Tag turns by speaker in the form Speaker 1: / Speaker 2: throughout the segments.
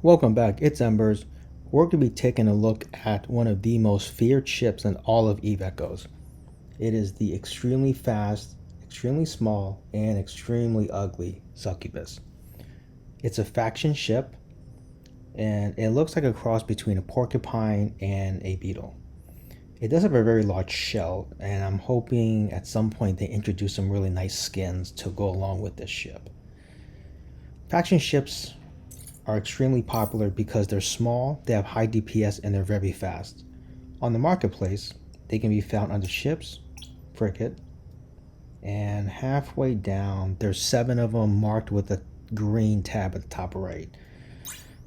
Speaker 1: Welcome back, it's Embers. We're going to be taking a look at one of the most feared ships in all of EVE Echoes. It is the extremely fast, extremely small, and extremely ugly Succubus. It's a faction ship, and it looks like a cross between a porcupine and a beetle. It does have a very large shell, and I'm hoping at some point they introduce some really nice skins to go along with this ship. Faction ships are extremely popular because they're small, they have high DPS, and they're very fast. On the marketplace, they can be found under ships, frigate, and halfway down, there's 7 of them marked with a green tab at the top right.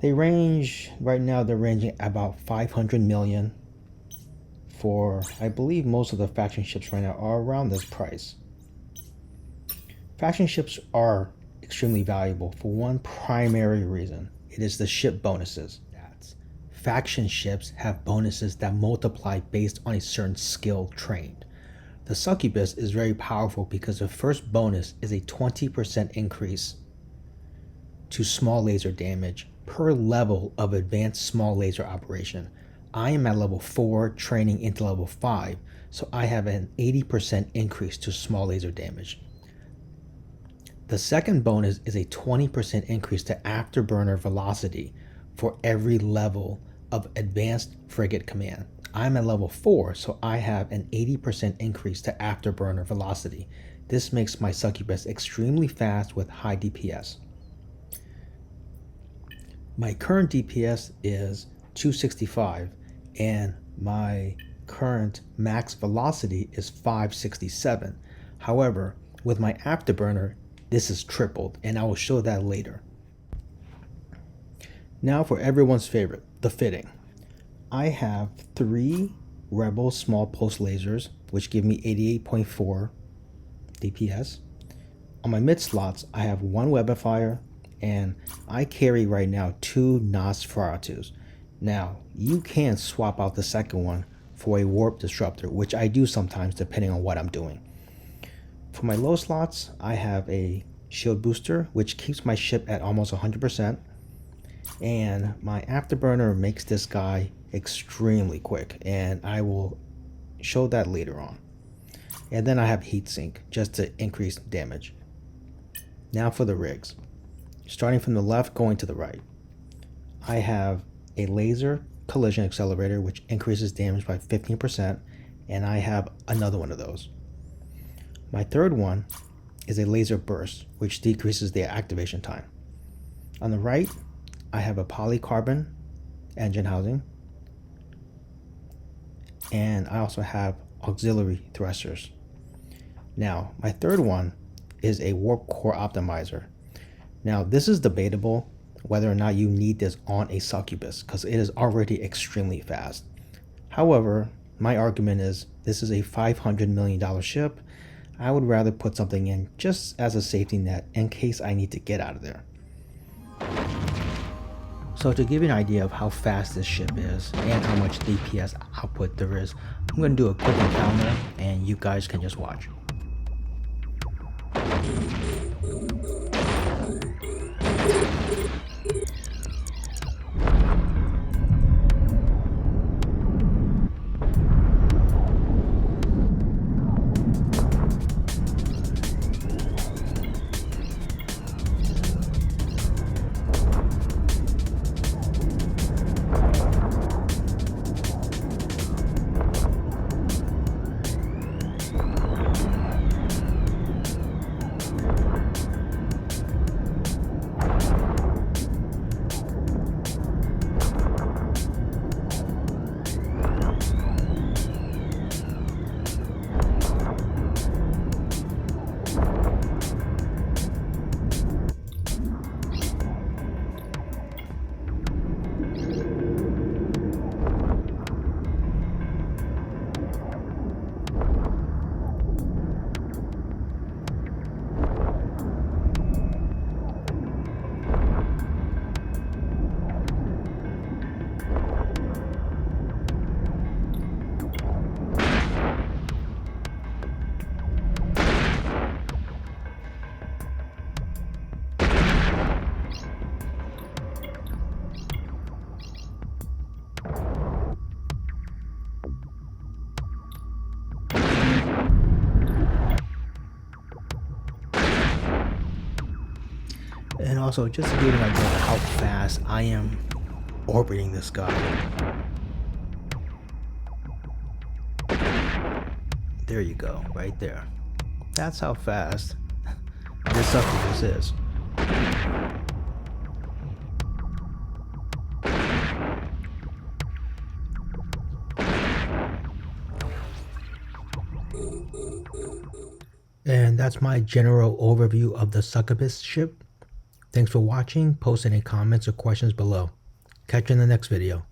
Speaker 1: They range, right now they're ranging about 500 million for, I believe most of the faction ships right now are around this price. Faction ships are extremely valuable for one primary reason. It is the ship bonuses. Faction ships have bonuses that multiply based on a certain skill trained. The Succubus is very powerful because the first bonus is a 20% increase to small laser damage per level of advanced small laser operation. I am at level 4 training into level 5, so I have an 80% increase to small laser damage. The second bonus is a 20% increase to afterburner velocity for every level of advanced frigate command. I'm at level 4, so I have an 80% increase to afterburner velocity. This makes my Succubus extremely fast with high DPS. My current DPS is 265, and my current max velocity is 567. However, with my afterburner, this is tripled, and I will show that later. Now for everyone's favorite, the fitting. I have 3 Rebel small pulse lasers, which give me 88.4 DPS. On my mid slots, I have 1 Webifier, and I carry right now 2 Nosferatus. Now, you can swap out the second one for a Warp Disruptor, which I do sometimes depending on what I'm doing. For my low slots, I have a shield booster, which keeps my ship at almost 100%, and my afterburner makes this guy extremely quick, and I will show that later on. And then I have heatsink just to increase damage. Now for the rigs. Starting from the left, going to the right. I have a laser collision accelerator, which increases damage by 15%, and I have another one of those. My third one is a laser burst, which decreases the activation time. On the right, I have a polycarbon engine housing, and I also have auxiliary thrusters. Now, my third one is a warp core optimizer. Now, this is debatable whether or not you need this on a Succubus, because it is already extremely fast. However, my argument is this is a $500 million ship. I would rather put something in just as a safety net in case I need to get out of there. So to give you an idea of how fast this ship is and how much DPS output there is, I'm going to do a quick encounter and you guys can just watch. And also, just to give you an idea of how fast I am orbiting this guy. There you go, right there. That's how fast this Succubus is. And that's my general overview of the Succubus ship. Thanks for watching. Post any comments or questions below. Catch you in the next video.